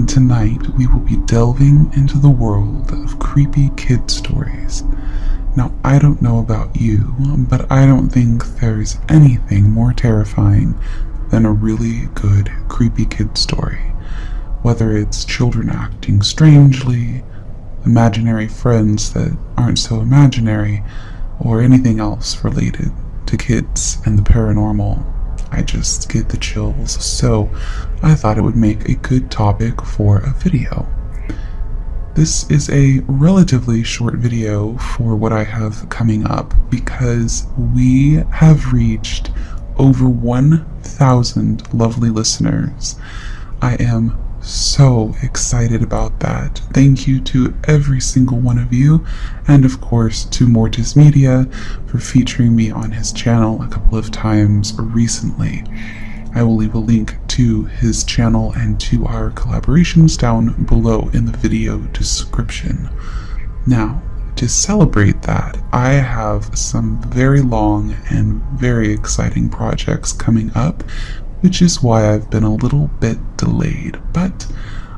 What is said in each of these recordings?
and tonight we will be delving into the world of creepy kid stories. Now, I don't know about you, but I don't think there's anything more terrifying than a really good creepy kid story. Whether it's children acting strangely, imaginary friends that aren't so imaginary, or anything else related to kids and the paranormal, I just get the chills, so I thought it would make a good topic for a video. This is a relatively short video for what I have coming up because we have reached over 1,000 lovely listeners. I am so excited about that. Thank you to every single one of you, and of course to Mortis Media for featuring me on his channel a couple of times recently. I will leave a link to his channel and to our collaborations down below in the video description. Now, to celebrate that, I have some very long and very exciting projects coming up, which is why I've been a little bit delayed, but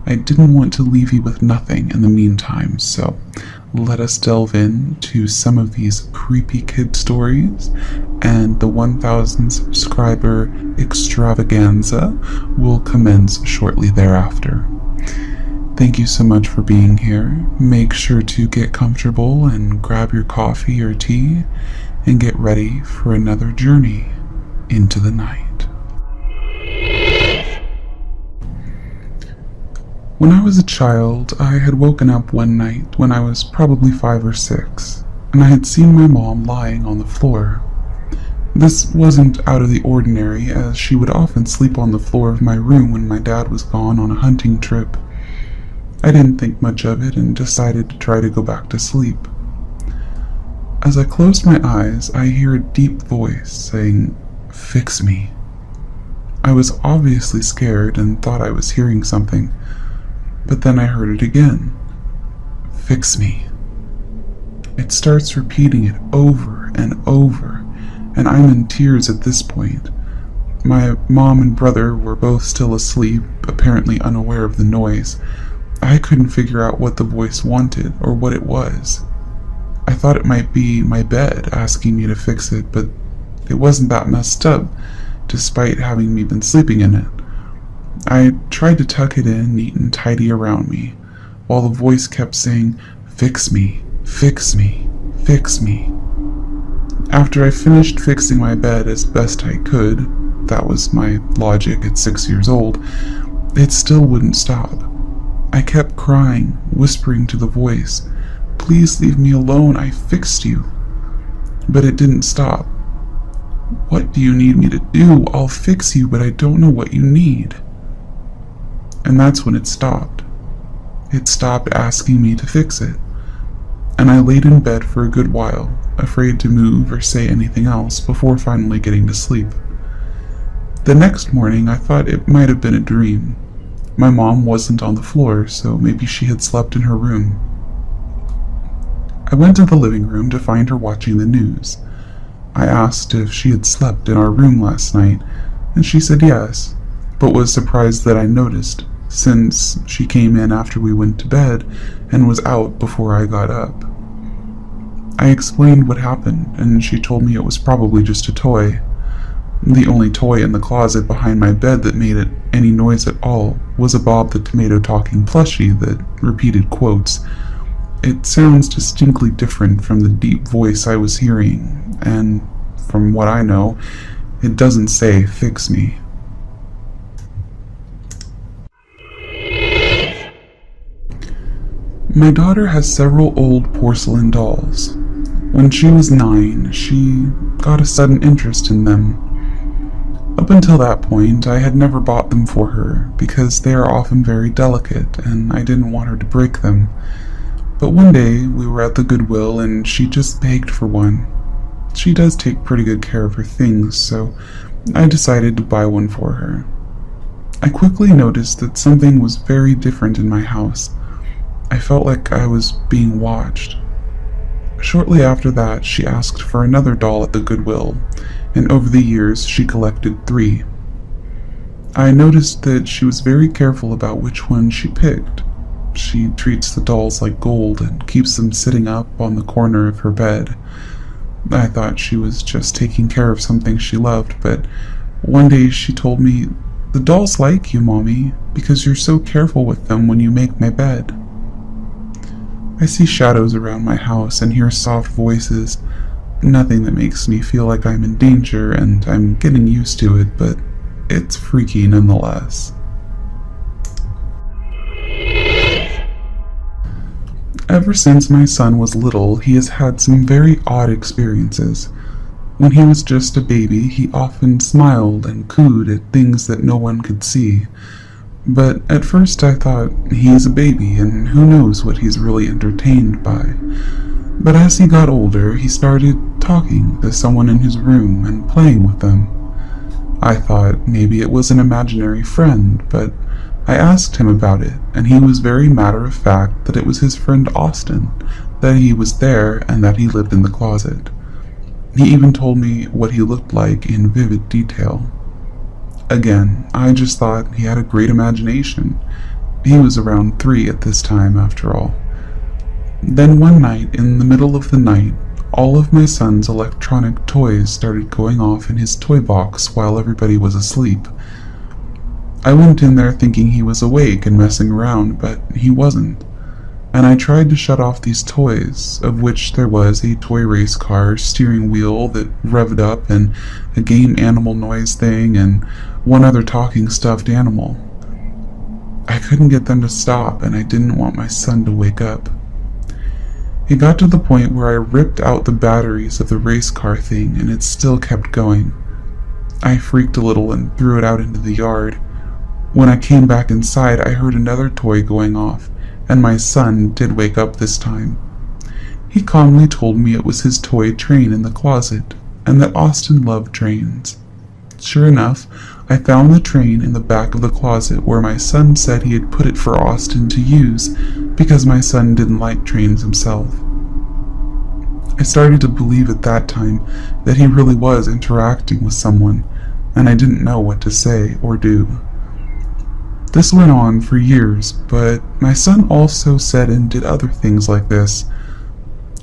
I didn't want to leave you with nothing in the meantime, so let us delve into some of these creepy kid stories, and the 1,000 subscriber extravaganza will commence shortly thereafter. Thank you so much for being here. Make sure to get comfortable and grab your coffee or tea and get ready for another journey into the night. When I was a child, I had woken up one night when I was probably 5 or 6, and I had seen my mom lying on the floor. This wasn't out of the ordinary, as she would often sleep on the floor of my room when my dad was gone on a hunting trip. I didn't think much of it and decided to try to go back to sleep. As I closed my eyes, I hear a deep voice saying, "Fix me." I was obviously scared and thought I was hearing something. But then I heard it again. "Fix me." It starts repeating it over and over, and I'm in tears at this point. My mom and brother were both still asleep, apparently unaware of the noise. I couldn't figure out what the voice wanted or what it was. I thought it might be my bed asking me to fix it, but it wasn't that messed up, despite having me been sleeping in it. I tried to tuck it in neat and tidy around me, while the voice kept saying, "Fix me, fix me, fix me." After I finished fixing my bed as best I could, that was my logic at 6 years old, it still wouldn't stop. I kept crying, whispering to the voice, "Please leave me alone, I fixed you." But it didn't stop. "What do you need me to do? I'll fix you, but I don't know what you need." And that's when it stopped. It stopped asking me to fix it. And I laid in bed for a good while, afraid to move or say anything else before finally getting to sleep. The next morning, I thought it might have been a dream. My mom wasn't on the floor, so maybe she had slept in her room. I went to the living room to find her watching the news. I asked if she had slept in our room last night, and she said yes, but was surprised that I noticed, since she came in after we went to bed and was out before I got up. I explained what happened, and she told me it was probably just a toy. The only toy in the closet behind my bed that made any noise at all was a Bob the Tomato talking plushie that repeated quotes. It sounds distinctly different from the deep voice I was hearing, and from what I know, it doesn't say "fix me." My daughter has several old porcelain dolls. When she was 9, she got a sudden interest in them. Up until that point, I had never bought them for her because they are often very delicate and I didn't want her to break them. But one day, we were at the Goodwill and she just begged for one. She does take pretty good care of her things, so I decided to buy one for her. I quickly noticed that something was very different in my house. I felt like I was being watched. Shortly after that, she asked for another doll at the Goodwill, and over the years she collected 3. I noticed that she was very careful about which one she picked. She treats the dolls like gold and keeps them sitting up on the corner of her bed. I thought she was just taking care of something she loved, but one day she told me, "The dolls like you, Mommy, because you're so careful with them when you make my bed." I see shadows around my house and hear soft voices. Nothing that makes me feel like I'm in danger, and I'm getting used to it, but it's freaky nonetheless. Ever since my son was little, he has had some very odd experiences. When he was just a baby, he often smiled and cooed at things that no one could see. But at first I thought, he's a baby and who knows what he's really entertained by. But as he got older, he started talking to someone in his room and playing with them. I thought maybe it was an imaginary friend, but I asked him about it, and he was very matter-of-fact that it was his friend Austin, that he was there and that he lived in the closet. He even told me what he looked like in vivid detail. Again, I just thought he had a great imagination. He was around 3 at this time, after all. Then one night, in the middle of the night, all of my son's electronic toys started going off in his toy box while everybody was asleep. I went in there thinking he was awake and messing around, but he wasn't. And I tried to shut off these toys, of which there was a toy race car steering wheel that revved up and a game animal noise thing and one other talking stuffed animal. I couldn't get them to stop, and I didn't want my son to wake up. It got to the point where I ripped out the batteries of the race car thing, and it still kept going. I freaked a little and threw it out into the yard. When I came back inside, I heard another toy going off, and my son did wake up this time. He calmly told me it was his toy train in the closet, and that Austin loved trains. Sure enough, I found the train in the back of the closet where my son said he had put it for Austin to use because my son didn't like trains himself. I started to believe at that time that he really was interacting with someone, and I didn't know what to say or do. This went on for years, but my son also said and did other things like this.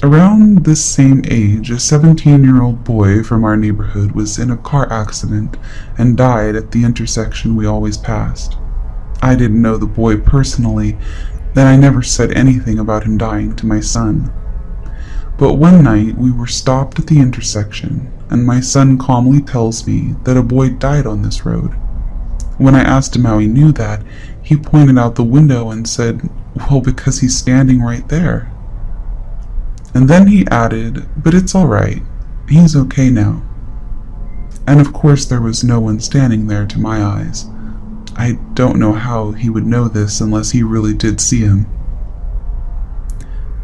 Around this same age, a 17-year-old boy from our neighborhood was in a car accident and died at the intersection we always passed. I didn't know the boy personally, and I never said anything about him dying to my son. But one night we were stopped at the intersection, and my son calmly tells me that a boy died on this road. When I asked him how he knew that, he pointed out the window and said, "Well, because he's standing right there." And then he added, "But it's all right. He's okay now." And of course there was no one standing there to my eyes. I don't know how he would know this unless he really did see him.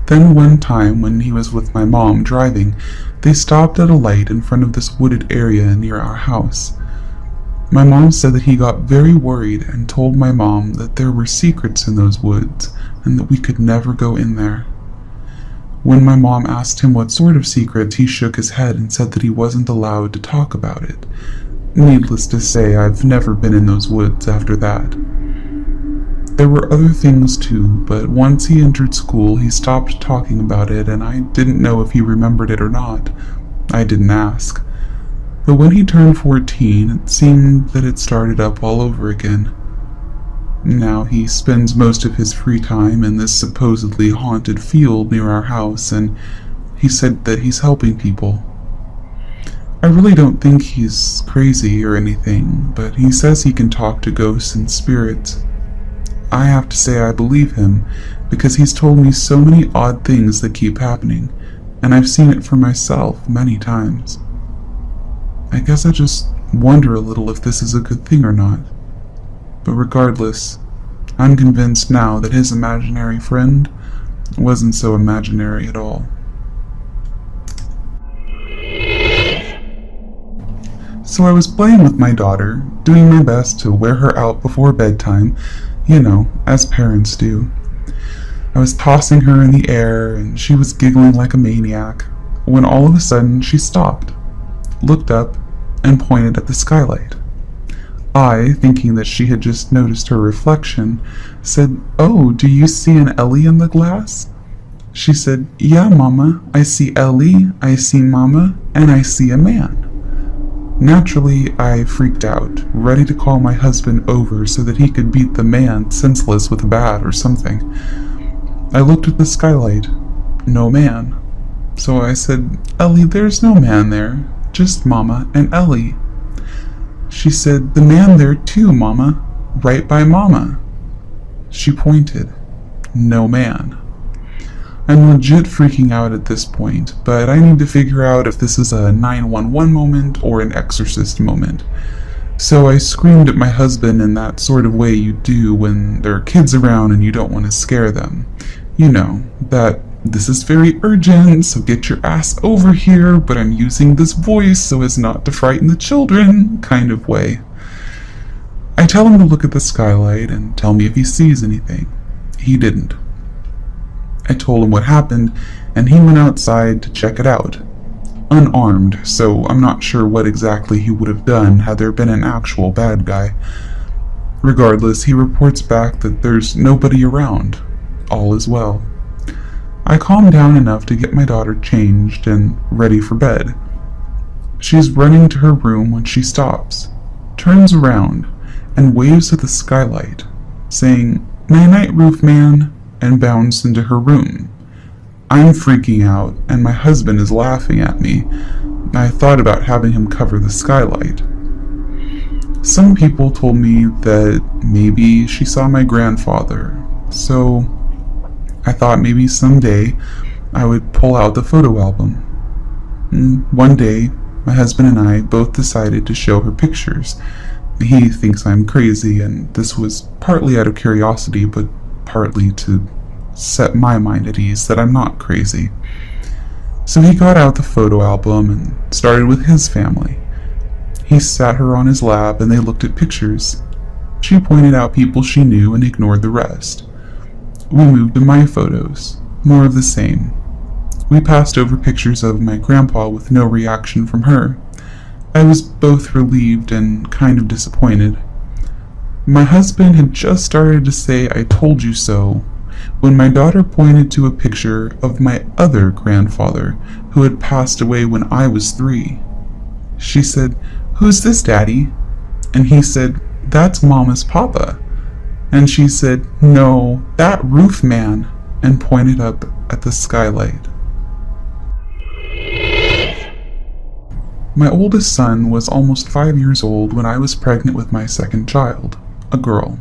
Then one time when he was with my mom driving, they stopped at a light in front of this wooded area near our house. My mom said that he got very worried and told my mom that there were secrets in those woods and that we could never go in there. When my mom asked him what sort of secrets, he shook his head and said that he wasn't allowed to talk about it. Needless to say, I've never been in those woods after that. There were other things too, but once he entered school, he stopped talking about it, and I didn't know if he remembered it or not. I didn't ask. But when he turned 14, it seemed that it started up all over again. Now he spends most of his free time in this supposedly haunted field near our house, and he said that he's helping people. I really don't think he's crazy or anything, but he says he can talk to ghosts and spirits. I have to say I believe him, because he's told me so many odd things that keep happening, and I've seen it for myself many times. I guess I just wonder a little if this is a good thing or not. But regardless, I'm convinced now that his imaginary friend wasn't so imaginary at all. So I was playing with my daughter, doing my best to wear her out before bedtime, as parents do. I was tossing her in the air, and she was giggling like a maniac, when all of a sudden she stopped, looked up, and pointed at the skylight. I, thinking that she had just noticed her reflection, said, "Oh, do you see an Ellie in the glass?" She said, "Yeah, Mama, I see Ellie, I see Mama, and I see a man." Naturally, I freaked out, ready to call my husband over so that he could beat the man senseless with a bat or something. I looked at the skylight. No man. So I said, "Ellie, there's no man there, just Mama and Ellie." She said, "The man there too, Mama, right by Mama." She pointed. No man. I'm legit freaking out at this point, but I need to figure out if this is a 911 moment or an exorcist moment. So I screamed at my husband in that sort of way you do when there are kids around and you don't want to scare them. You know, that "this is very urgent, so get your ass over here, but I'm using this voice so as not to frighten the children" kind of way. I tell him to look at the skylight and tell me if he sees anything. He didn't. I told him what happened, and he went outside to check it out. Unarmed, so I'm not sure what exactly he would have done had there been an actual bad guy. Regardless, he reports back that there's nobody around. All is well. I calm down enough to get my daughter changed and ready for bed. She's running to her room when she stops, turns around, and waves at the skylight, saying, "Night-night, roof man," and bounds into her room. I'm freaking out, and my husband is laughing at me. I thought about having him cover the skylight. Some people told me that maybe she saw my grandfather, so I thought maybe someday I would pull out the photo album. One day, my husband and I both decided to show her pictures. He thinks I'm crazy, and this was partly out of curiosity, but partly to set my mind at ease that I'm not crazy. So he got out the photo album and started with his family. He sat her on his lap and they looked at pictures. She pointed out people she knew and ignored the rest. We moved to my photos, more of the same. We passed over pictures of my grandpa with no reaction from her. I was both relieved and kind of disappointed. My husband had just started to say "I told you so" when my daughter pointed to a picture of my other grandfather who had passed away when I was 3. She said, "Who's this, Daddy?" And he said, "That's Mama's papa." And she said, "No, that roof man," and pointed up at the skylight. My oldest son was almost 5 years old when I was pregnant with my second child, a girl.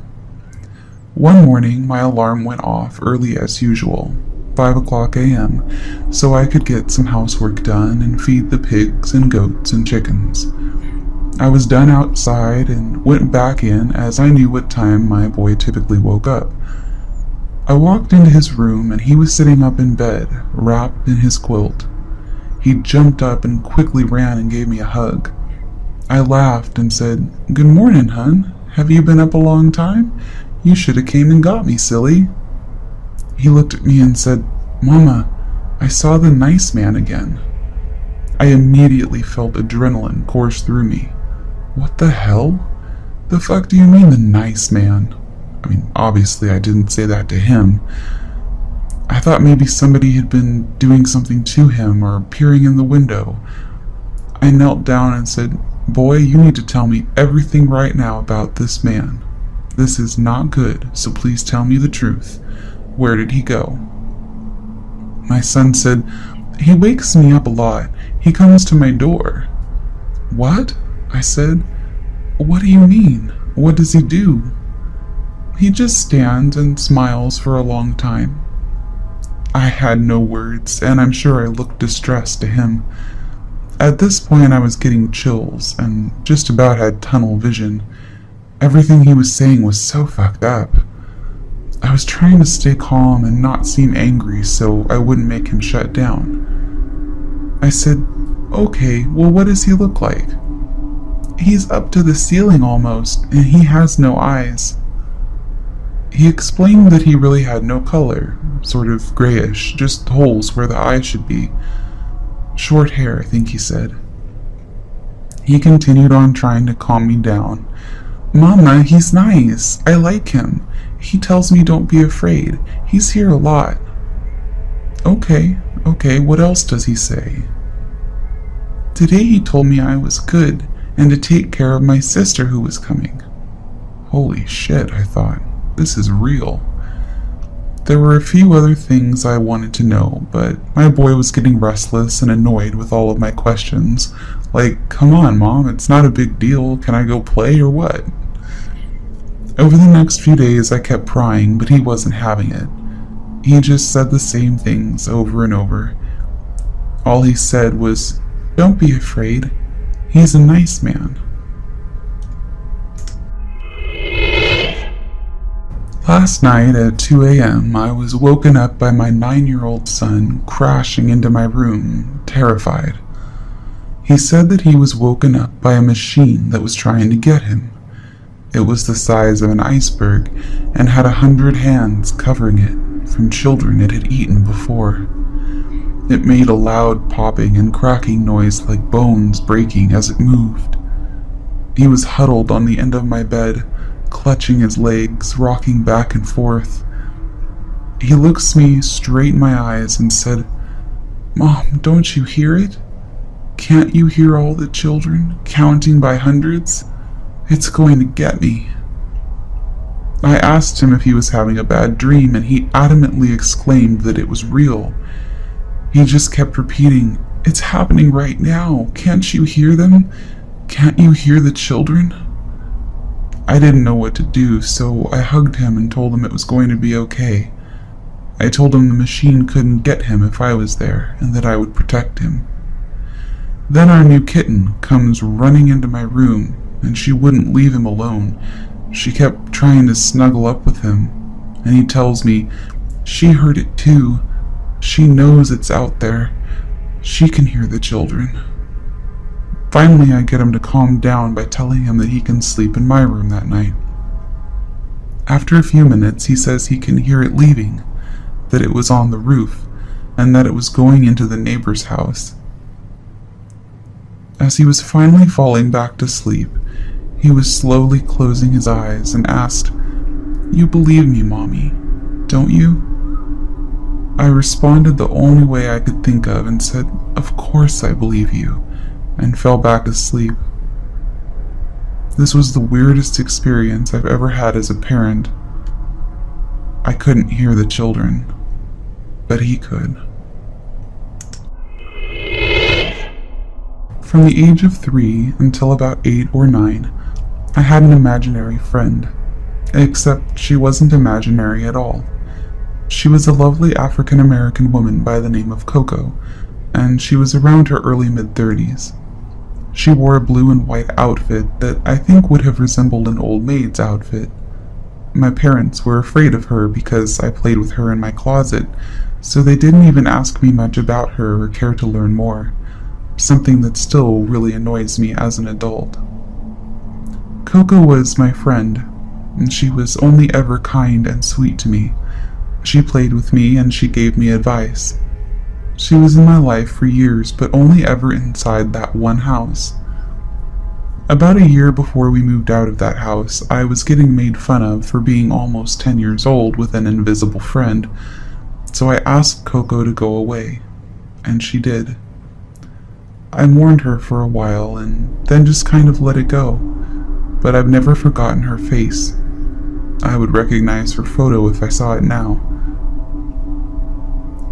One morning, my alarm went off early as usual, 5 a.m., so I could get some housework done and feed the pigs and goats and chickens. I was done outside and went back in as I knew what time my boy typically woke up. I walked into his room and he was sitting up in bed, wrapped in his quilt. He jumped up and quickly ran and gave me a hug. I laughed and said, "Good morning, hun. Have you been up a long time? You should have came and got me, silly." He looked at me and said, "Mama, I saw the nice man again." I immediately felt adrenaline course through me. What the hell? The fuck do you mean the nice man? I mean, obviously I didn't say that to him. I thought maybe somebody had been doing something to him or peering in the window. I knelt down and said, "Boy, you need to tell me everything right now about this man. This is not good, so please tell me the truth. Where did he go?" My son said, "He wakes me up a lot. He comes to my door." "What?" I said. "What do you mean? What does he do?" "He just stands and smiles for a long time." I had no words, and I'm sure I looked distressed to him. At this point I was getting chills and just about had tunnel vision. Everything he was saying was so fucked up. I was trying to stay calm and not seem angry so I wouldn't make him shut down. I said, "Okay, well, what does he look like?" "He's up to the ceiling almost, and he has no eyes." He explained that he really had no color, sort of grayish, just holes where the eyes should be. Short hair, I think he said. He continued on trying to calm me down. Mama, he's nice. I like him. He tells me don't be afraid. He's here a lot. Okay, what else does he say? Today he told me I was good and to take care of my sister who was coming. Holy shit, I thought. This is real. There were a few other things I wanted to know, but my boy was getting restless and annoyed with all of my questions. Like, come on, Mom, it's not a big deal. Can I go play or what? Over the next few days, I kept prying, but he wasn't having it. He just said the same things over and over. All he said was, "Don't be afraid. He's a nice man." Last night at 2 a.m., I was woken up by my 9-year-old son crashing into my room, terrified. He said that he was woken up by a machine that was trying to get him. It was the size of an iceberg and had 100 hands covering it from children it had eaten before. It made a loud popping and cracking noise like bones breaking as it moved. He was huddled on the end of my bed, clutching his legs, rocking back and forth. He looks me straight in my eyes and said, "Mom, don't you hear it? Can't you hear all the children counting by hundreds? It's going to get me." I asked him if he was having a bad dream, and he adamantly exclaimed that it was real. He just kept repeating, "It's happening right now. Can't you hear them? Can't you hear the children?" I didn't know what to do, so I hugged him and told him it was going to be okay. I told him the machine couldn't get him if I was there, and that I would protect him. Then our new kitten comes running into my room, and she wouldn't leave him alone. She kept trying to snuggle up with him, and he tells me she heard it too. She knows it's out there. She can hear the children. Finally, I get him to calm down by telling him that he can sleep in my room that night. After a few minutes, he says he can hear it leaving, that it was on the roof, and that it was going into the neighbor's house. As he was finally falling back to sleep, he was slowly closing his eyes and asked, "You believe me, Mommy, don't you?" I responded the only way I could think of and said, "Of course I believe you," and fell back asleep. This was the weirdest experience I've ever had as a parent. I couldn't hear the children, but he could. From the age of 3 until about 8 or 9, I had an imaginary friend, except she wasn't imaginary at all. She was a lovely African-American woman by the name of Coco, and she was around her early mid-30s. She wore a blue and white outfit that I think would have resembled an old maid's outfit. My parents were afraid of her because I played with her in my closet, so they didn't even ask me much about her or care to learn more, something that still really annoys me as an adult. Coco was my friend, and she was only ever kind and sweet to me. She played with me and she gave me advice. She was in my life for years, but only ever inside that one house. About a year before we moved out of that house, I was getting made fun of for being almost 10 years old with an invisible friend, so I asked Coco to go away, and she did. I mourned her for a while and then just kind of let it go, but I've never forgotten her face. I would recognize her photo if I saw it now.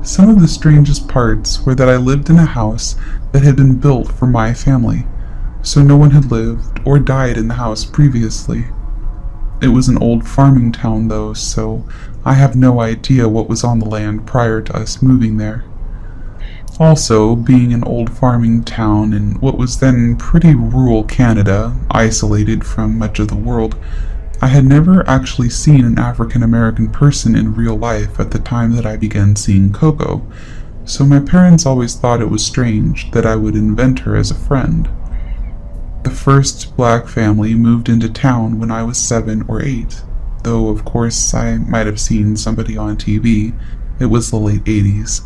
Some of the strangest parts were that I lived in a house that had been built for my family, so no one had lived or died in the house previously. It was an old farming town though, so I have no idea what was on the land prior to us moving there. Also, being an old farming town in what was then pretty rural Canada, isolated from much of the world, I had never actually seen an African-American person in real life at the time that I began seeing Coco, so my parents always thought it was strange that I would invent her as a friend. The first black family moved into town when I was 7 or 8, though of course I might have seen somebody on TV. It was the late 80s.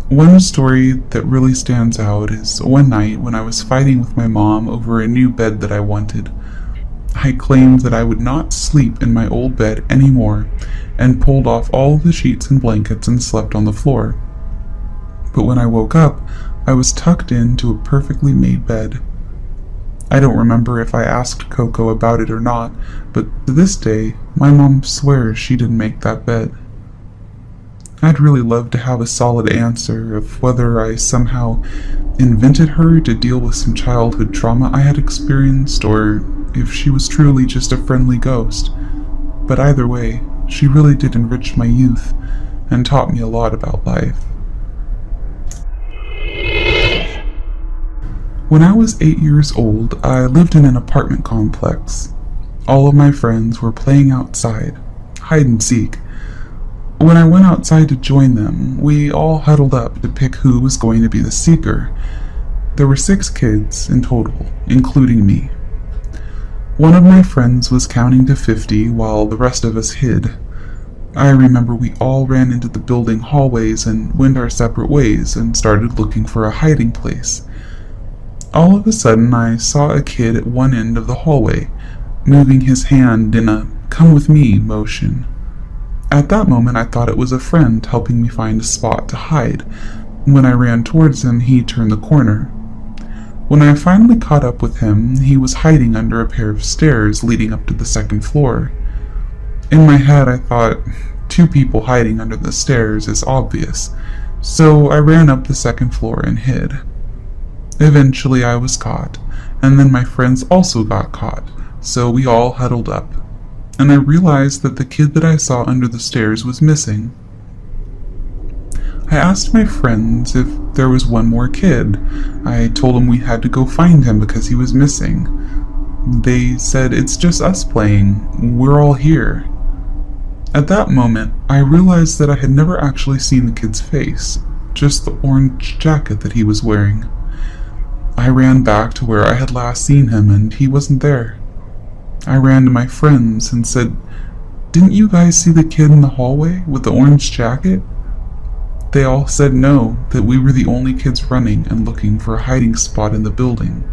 One story that really stands out is one night when I was fighting with my mom over a new bed that I wanted. I claimed that I would not sleep in my old bed anymore and pulled off all the sheets and blankets and slept on the floor. But when I woke up, I was tucked into a perfectly made bed. I don't remember if I asked Coco about it or not, but to this day, my mom swears she didn't make that bed. I'd really love to have a solid answer of whether I somehow invented her to deal with some childhood trauma I had experienced, or if she was truly just a friendly ghost. But either way, she really did enrich my youth and taught me a lot about life. When I was 8 years old, I lived in an apartment complex. All of my friends were playing outside, hide and seek. When I went outside to join them, we all huddled up to pick who was going to be the seeker. There were 6 kids in total, including me. One of my friends was counting to 50 while the rest of us hid. I remember we all ran into the building hallways and went our separate ways and started looking for a hiding place. All of a sudden, I saw a kid at one end of the hallway, moving his hand in a "come with me" motion. At that moment, I thought it was a friend helping me find a spot to hide. When I ran towards him, he turned the corner. When I finally caught up with him, he was hiding under a pair of stairs leading up to the second floor. In my head, I thought, 2 people hiding under the stairs is obvious, so I ran up the second floor and hid. Eventually I was caught, and then my friends also got caught, so we all huddled up, and I realized that the kid that I saw under the stairs was missing. I asked my friends if there was one more kid. I told them we had to go find him because he was missing. They said, "It's just us playing, we're all here." At that moment, I realized that I had never actually seen the kid's face, just the orange jacket that he was wearing. I ran back to where I had last seen him, and he wasn't there. I ran to my friends and said, "Didn't you guys see the kid in the hallway with the orange jacket?" They all said no, that we were the only kids running and looking for a hiding spot in the building.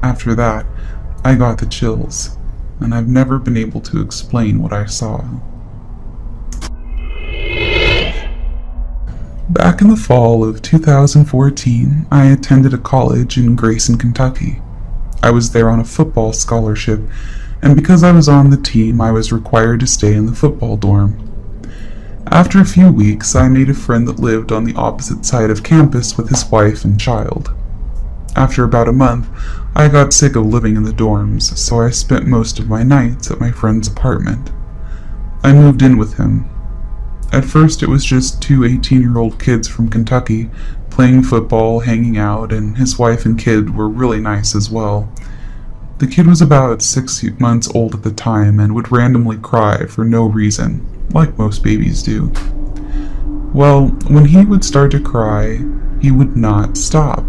After that, I got the chills, and I've never been able to explain what I saw. Back in the fall of 2014, I attended a college in Grayson, Kentucky. I was there on a football scholarship, and because I was on the team, I was required to stay in the football dorm. After a few weeks, I made a friend that lived on the opposite side of campus with his wife and child. After about a month, I got sick of living in the dorms, so I spent most of my nights at my friend's apartment. I moved in with him. At first, it was just 2 18-year-old kids from Kentucky, playing football, hanging out, and his wife and kid were really nice as well. The kid was about 6 months old at the time and would randomly cry for no reason, like most babies do. Well, when he would start to cry, he would not stop.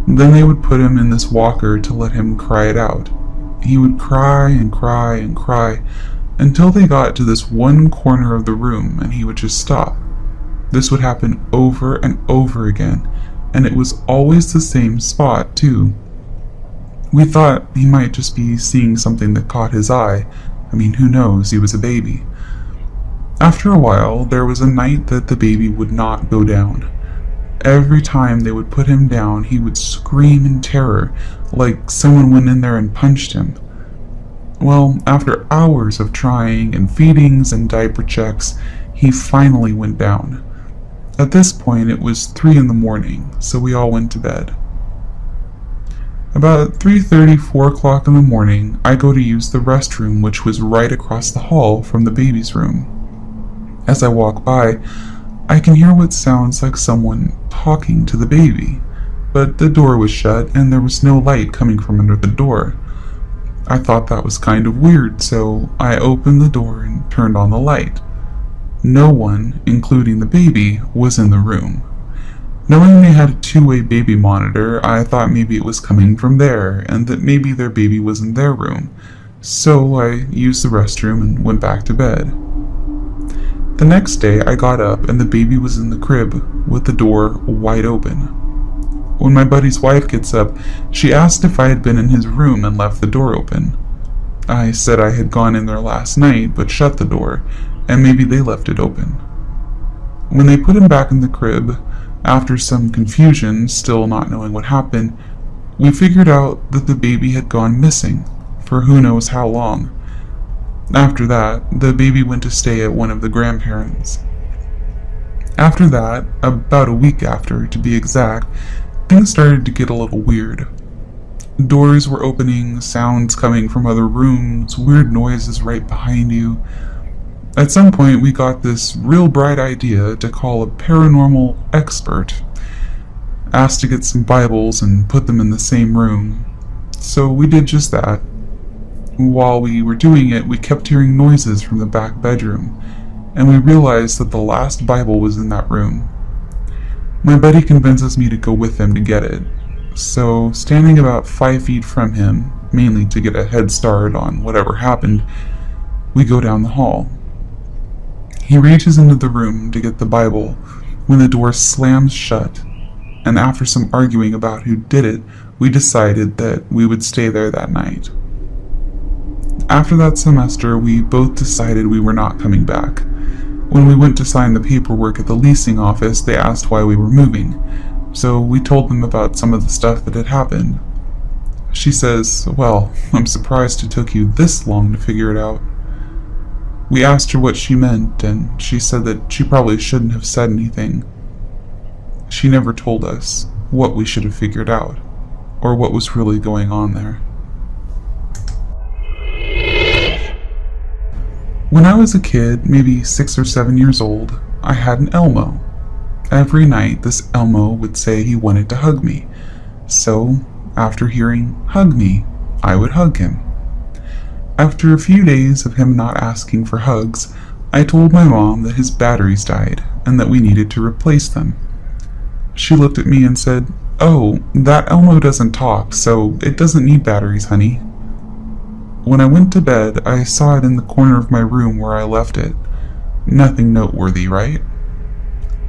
Then they would put him in this walker to let him cry it out. He would cry and cry and cry until they got to this one corner of the room and he would just stop. This would happen over and over again, and it was always the same spot too. We thought he might just be seeing something that caught his eye. I mean, who knows, he was a baby. After a while, there was a night that the baby would not go down. Every time they would put him down, he would scream in terror, like someone went in there and punched him. Well, after hours of trying and feedings and diaper checks, he finally went down. At this point, it was 3 in the morning, so we all went to bed. About 3:30, 4 o'clock in the morning, I go to use the restroom, which was right across the hall from the baby's room. As I walk by, I can hear what sounds like someone talking to the baby, but the door was shut and there was no light coming from under the door. I thought that was kind of weird, so I opened the door and turned on the light. No one, including the baby, was in the room. Knowing they had a 2-way baby monitor, I thought maybe it was coming from there, and that maybe their baby was in their room, so I used the restroom and went back to bed. The next day I got up and the baby was in the crib, with the door wide open. When my buddy's wife gets up, she asked if I had been in his room and left the door open. I said I had gone in there last night but shut the door, and maybe they left it open. When they put him back in the crib, after some confusion, still not knowing what happened, we figured out that the baby had gone missing for who knows how long. After that, the baby went to stay at one of the grandparents. After that, about a week after to be exact, things started to get a little weird. Doors were opening, sounds coming from other rooms, weird noises right behind you. At some point, we got this real bright idea to call a paranormal expert. Asked to get some Bibles and put them in the same room. So we did just that. While we were doing it, we kept hearing noises from the back bedroom, and we realized that the last Bible was in that room. My buddy convinces me to go with him to get it. So, standing about 5 feet from him, mainly to get a head start on whatever happened, we go down the hall. He reaches into the room to get the Bible when the door slams shut, and after some arguing about who did it, we decided that we would stay there that night. After that semester, we both decided we were not coming back. When we went to sign the paperwork at the leasing office, they asked why we were moving, so we told them about some of the stuff that had happened. She says, "Well, I'm surprised it took you this long to figure it out." We asked her what she meant, and she said that she probably shouldn't have said anything. She never told us what we should have figured out, or what was really going on there. When I was a kid, maybe 6 or 7 years old, I had an Elmo. Every night, this Elmo would say he wanted to hug me. So, after hearing "hug me," I would hug him. After a few days of him not asking for hugs, I told my mom that his batteries died and that we needed to replace them. She looked at me and said, "Oh, that Elmo doesn't talk, so it doesn't need batteries, honey." When I went to bed, I saw it in the corner of my room where I left it. Nothing noteworthy, right?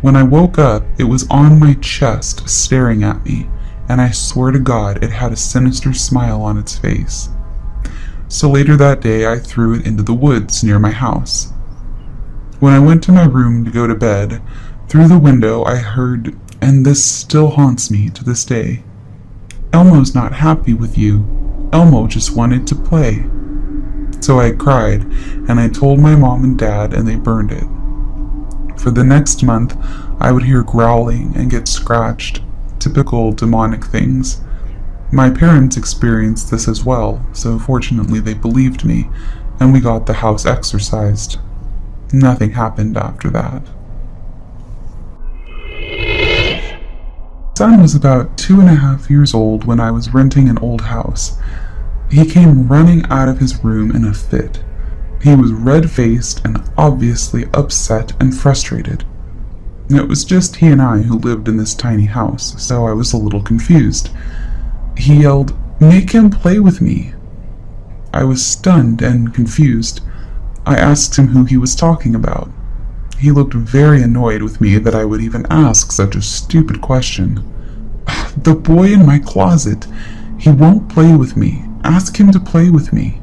When I woke up, it was on my chest, staring at me, and I swear to God it had a sinister smile on its face. So later that day, I threw it into the woods near my house. When I went to my room to go to bed, through the window I heard, and this still haunts me to this day, "Elmo's not happy with you. Elmo just wanted to play." So I cried, and I told my mom and dad, and they burned it. For the next month, I would hear growling and get scratched, typical demonic things. My parents experienced this as well, so fortunately they believed me, and we got the house exorcised. Nothing happened after that. My son was about 2.5 years old when I was renting an old house. He came running out of his room in a fit. He was red-faced and obviously upset and frustrated. It was just he and I who lived in this tiny house, so I was a little confused. He yelled, "Make him play with me." I was stunned and confused. I asked him who he was talking about. He looked very annoyed with me that I would even ask such a stupid question. "The boy in my closet. He won't play with me. Ask him to play with me."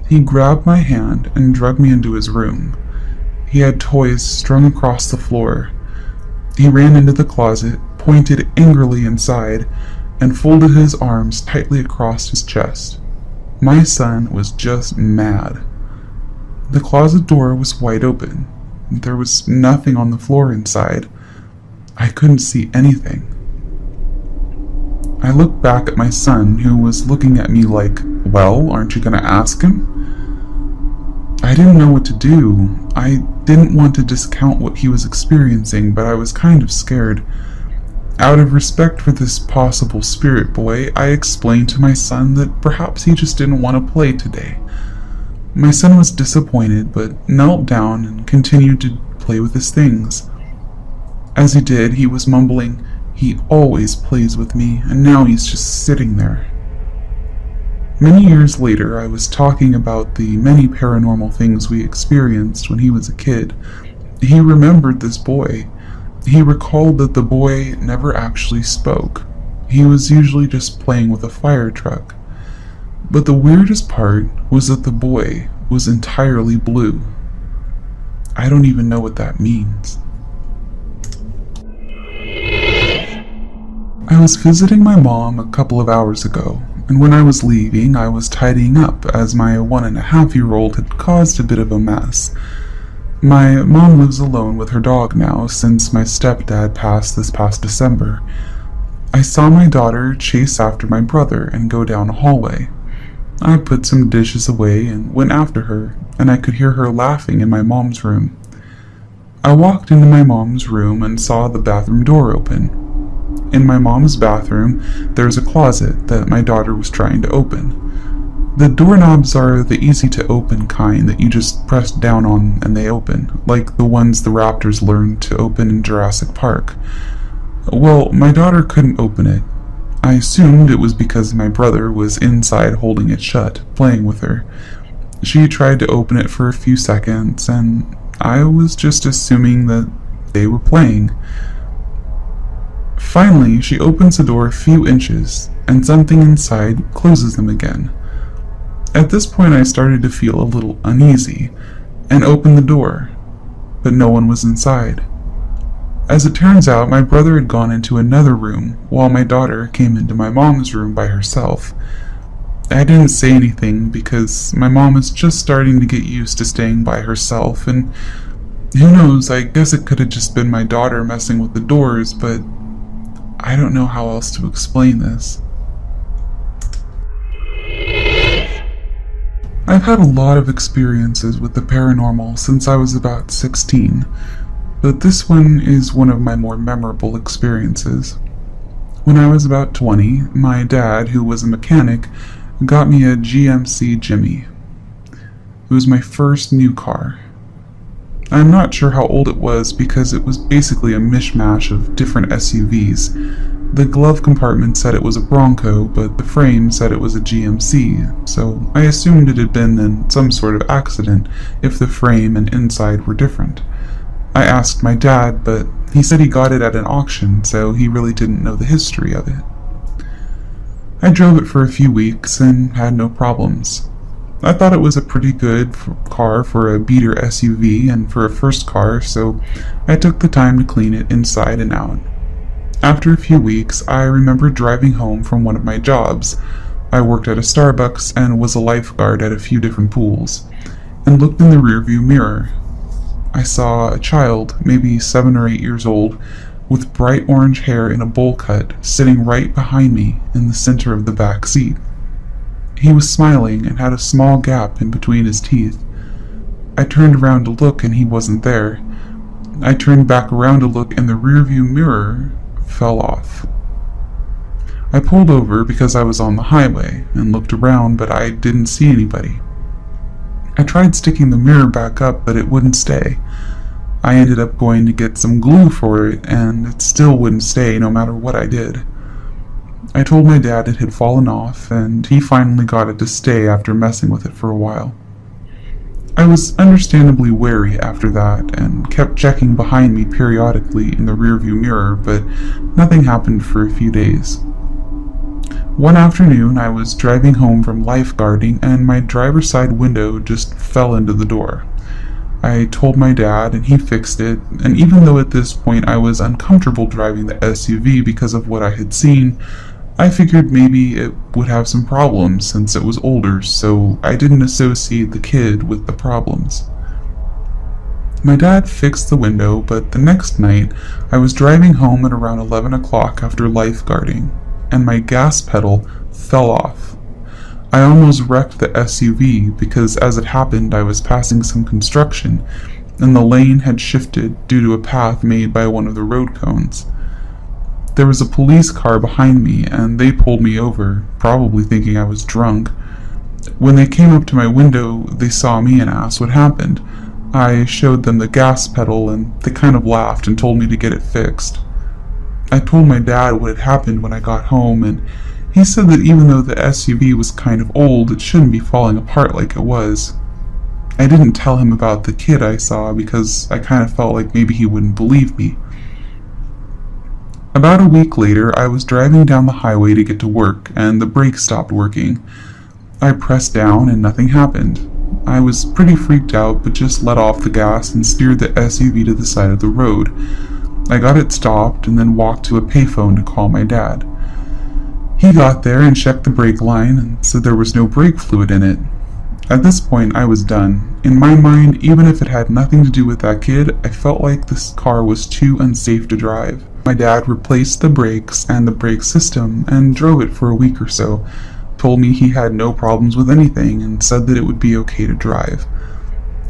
He grabbed my hand and dragged me into his room. He had toys strung across the floor. He ran into the closet, pointed angrily inside, and folded his arms tightly across his chest. My son was just mad. The closet door was wide open. There was nothing on the floor inside. I couldn't see anything. I looked back at my son, who was looking at me like, "Well, aren't you gonna ask him?" I didn't know what to do. I didn't want to discount what he was experiencing, but I was kind of scared. Out of respect for this possible spirit boy, I explained to my son that perhaps he just didn't want to play today. My son was disappointed, but knelt down and continued to play with his things. As he did, he was mumbling, "He always plays with me, and now he's just sitting there." Many years later, I was talking about the many paranormal things we experienced when he was a kid. He remembered this boy. He recalled that the boy never actually spoke. He was usually just playing with a fire truck. But the weirdest part was that the boy was entirely blue. I don't even know what that means. I was visiting my mom a couple of hours ago, and when I was leaving, I was tidying up as my 1.5-year-old had caused a bit of a mess. My mom lives alone with her dog now since my stepdad passed this past December. I saw my daughter chase after my brother and go down a hallway. I put some dishes away and went after her, and I could hear her laughing in my mom's room. I walked into my mom's room and saw the bathroom door open. In my mom's bathroom, there's a closet that my daughter was trying to open. The doorknobs are the easy-to-open kind that you just press down on and they open, like the ones the raptors learned to open in Jurassic Park. Well, my daughter couldn't open it. I assumed it was because my brother was inside holding it shut, playing with her. She tried to open it for a few seconds, and I was just assuming that they were playing. Finally, she opens the door a few inches, and something inside closes them again. At this point, I started to feel a little uneasy, and opened the door, but no one was inside. As it turns out, my brother had gone into another room, while my daughter came into my mom's room by herself. I didn't say anything because my mom is just starting to get used to staying by herself, and who knows, I guess it could have just been my daughter messing with the doors, but I don't know how else to explain this. I've had a lot of experiences with the paranormal since I was about 16, but this one is one of my more memorable experiences. When I was about 20, my dad, who was a mechanic, got me a GMC Jimmy. It was my first new car. I'm not sure how old it was because it was basically a mishmash of different SUVs. The glove compartment said it was a Bronco, but the frame said it was a GMC, so I assumed it had been in some sort of accident if the frame and inside were different. I asked my dad, but he said he got it at an auction, so he really didn't know the history of it. I drove it for a few weeks and had no problems. I thought it was a pretty good car for a beater SUV and for a first car, so I took the time to clean it inside and out. After a few weeks, I remember driving home from one of my jobs. I worked at a Starbucks and was a lifeguard at a few different pools, and looked in the rearview mirror. I saw a child, maybe 7 or 8 years old, with bright orange hair in a bowl cut, sitting right behind me in the center of the back seat. He was smiling and had a small gap in between his teeth. I turned around to look and he wasn't there. I turned back around to look and the rearview mirror fell off. I pulled over because I was on the highway and looked around, but I didn't see anybody. I tried sticking the mirror back up, but it wouldn't stay. I ended up going to get some glue for it, and it still wouldn't stay no matter what I did. I told my dad it had fallen off, and he finally got it to stay after messing with it for a while. I was understandably wary after that, and kept checking behind me periodically in the rearview mirror, but nothing happened for a few days. One afternoon, I was driving home from lifeguarding, and my driver's side window just fell into the door. I told my dad, and he fixed it, and even though at this point I was uncomfortable driving the SUV because of what I had seen, I figured maybe it would have some problems since it was older, so I didn't associate the kid with the problems. My dad fixed the window, but the next night, I was driving home at around 11 o'clock after lifeguarding, and my gas pedal fell off. I almost wrecked the SUV because as it happened I was passing some construction, and the lane had shifted due to a path made by one of the road cones. There was a police car behind me, and they pulled me over, probably thinking I was drunk. When they came up to my window, they saw me and asked what happened. I showed them the gas pedal, and they kind of laughed and told me to get it fixed. I told my dad what had happened when I got home, and he said that even though the SUV was kind of old, it shouldn't be falling apart like it was. I didn't tell him about the kid I saw because I kind of felt like maybe he wouldn't believe me. About a week later, I was driving down the highway to get to work, and the brakes stopped working. I pressed down and nothing happened. I was pretty freaked out, but just let off the gas and steered the SUV to the side of the road. I got it stopped and then walked to a payphone to call my dad. He got there and checked the brake line and said there was no brake fluid in it. At this point, I was done. In my mind, even if it had nothing to do with that kid, I felt like this car was too unsafe to drive. My dad replaced the brakes and the brake system and drove it for a week or so, told me he had no problems with anything and said that it would be okay to drive.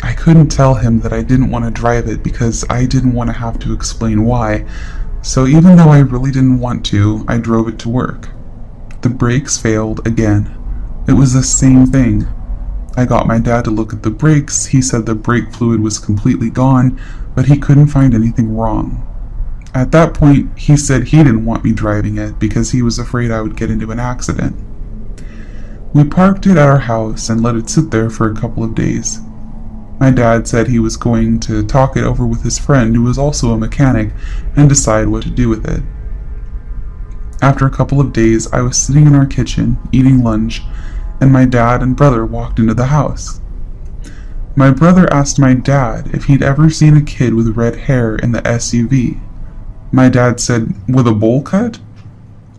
I couldn't tell him that I didn't want to drive it because I didn't want to have to explain why, so even though I really didn't want to, I drove it to work. The brakes failed again. It was the same thing. I got my dad to look at the brakes. He said the brake fluid was completely gone, but he couldn't find anything wrong. At that point, he said he didn't want me driving it because he was afraid I would get into an accident. We parked it at our house and let it sit there for a couple of days. My dad said he was going to talk it over with his friend, who was also a mechanic, and decide what to do with it. After a couple of days, I was sitting in our kitchen, eating lunch, and my dad and brother walked into the house. My brother asked my dad if he'd ever seen a kid with red hair in the SUV. My dad said, "With a bowl cut?"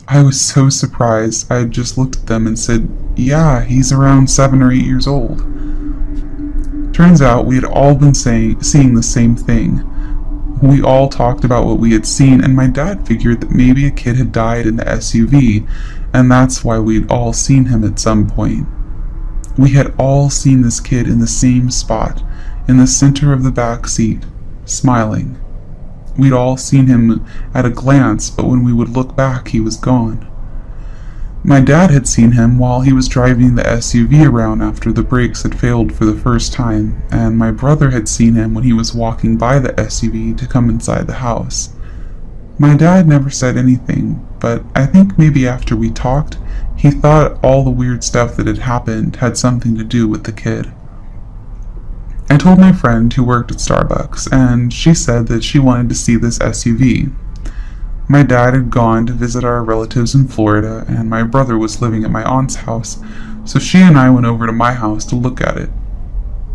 I was so surprised. I just looked at them and said, "Yeah, he's around 7 or 8 years old." Turns out we had all been seeing the same thing. We all talked about what we had seen, and my dad figured that maybe a kid had died in the SUV, and that's why we'd all seen him at some point. We had all seen this kid in the same spot, in the center of the back seat, smiling. We'd all seen him at a glance, but when we would look back, he was gone. My dad had seen him while he was driving the SUV around after the brakes had failed for the first time, and my brother had seen him when he was walking by the SUV to come inside the house. My dad never said anything, but I think maybe after we talked, he thought all the weird stuff that had happened had something to do with the kid. I told my friend who worked at Starbucks, and she said that she wanted to see this SUV. My dad had gone to visit our relatives in Florida, and my brother was living at my aunt's house, so she and I went over to my house to look at it.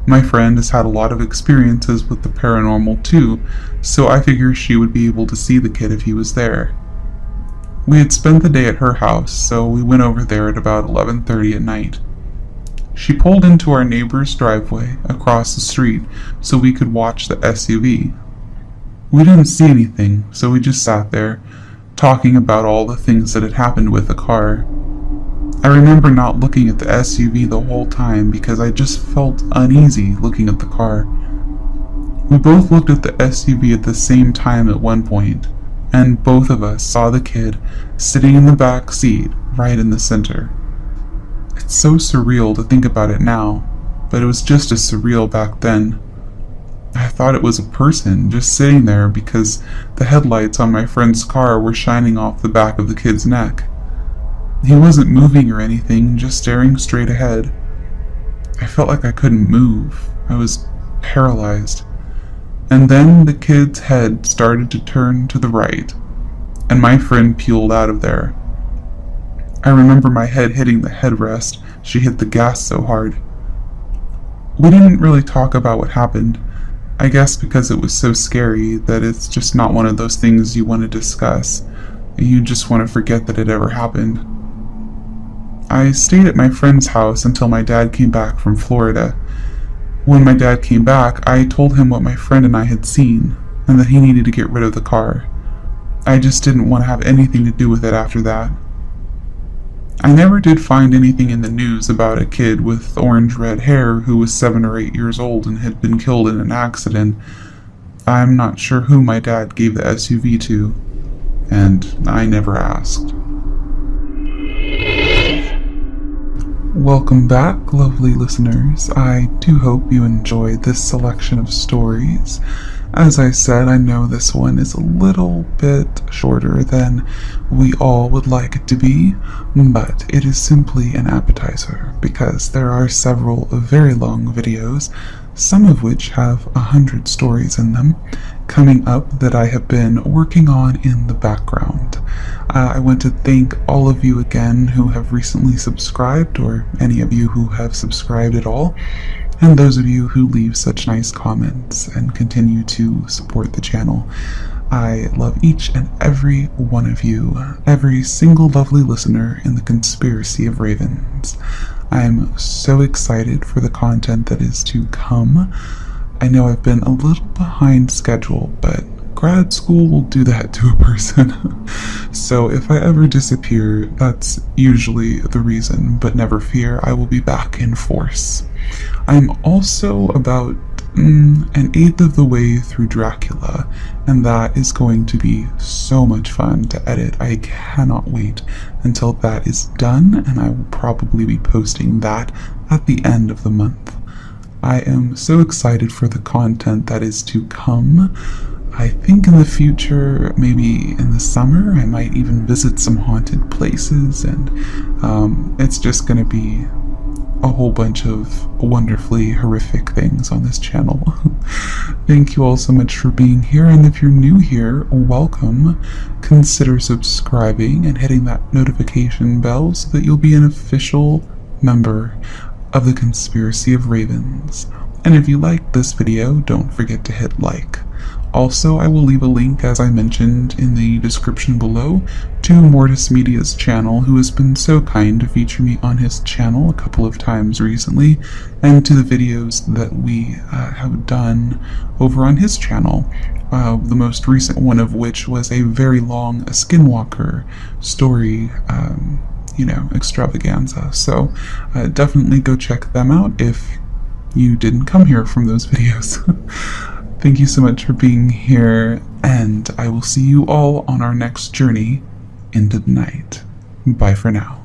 My friend has had a lot of experiences with the paranormal too, so I figured she would be able to see the kid if he was there. We had spent the day at her house, so we went over there at about 11:30 at night. She pulled into our neighbor's driveway across the street so we could watch the SUV. We didn't see anything, so we just sat there, talking about all the things that had happened with the car. I remember not looking at the SUV the whole time because I just felt uneasy looking at the car. We both looked at the SUV at the same time at one point, and both of us saw the kid sitting in the back seat right in the center. It's so surreal to think about it now, but it was just as surreal back then. I thought it was a person just sitting there because the headlights on my friend's car were shining off the back of the kid's neck. He wasn't moving or anything, just staring straight ahead. I felt like I couldn't move. I was paralyzed. And then the kid's head started to turn to the right, and my friend peeled out of there. I remember my head hitting the headrest. She hit the gas so hard. We didn't really talk about what happened. I guess because it was so scary that it's just not one of those things you want to discuss. You just want to forget that it ever happened. I stayed at my friend's house until my dad came back from Florida. When my dad came back, I told him what my friend and I had seen, and that he needed to get rid of the car. I just didn't want to have anything to do with it after that. I never did find anything in the news about a kid with orange-red hair who was 7 or 8 years old and had been killed in an accident. I'm not sure who my dad gave the SUV to, and I never asked. Welcome back, lovely listeners. I do hope you enjoyed this selection of stories. As I said, I know this one is a little bit shorter than we all would like it to be, but it is simply an appetizer because there are several very long videos, some of which have 100 stories in them, coming up that I have been working on in the background. I want to thank all of you again who have recently subscribed, or any of you who have subscribed at all, and those of you who leave such nice comments and continue to support the channel. I love each and every one of you, every single lovely listener in the conspiracy of Ravens. I'm so excited for the content that is to come. I know I've been a little behind schedule, but grad school will do that to a person. So if I ever disappear, that's usually the reason, but never fear, I will be back in force. I'm also about an eighth of the way through Dracula, and that is going to be so much fun to edit. I cannot wait until that is done, and I will probably be posting that at the end of the month. I am so excited for the content that is to come. I think in the future, maybe in the summer, I might even visit some haunted places, and it's just going to be a whole bunch of wonderfully horrific things on this channel. Thank you all so much for being here, and if you're new here, welcome. Consider subscribing and hitting that notification bell so that you'll be an official member of the Conspiracy of Ravens. And if you liked this video, don't forget to hit like. Also, I will leave a link, as I mentioned in the description below, to Mortis Media's channel, who has been so kind to feature me on his channel a couple of times recently, and to the videos that we have done over on his channel. The most recent one of which was a very long Skinwalker story, extravaganza. So definitely go check them out if you didn't come here from those videos. Thank you so much for being here, and I will see you all on our next journey into the night. Bye for now.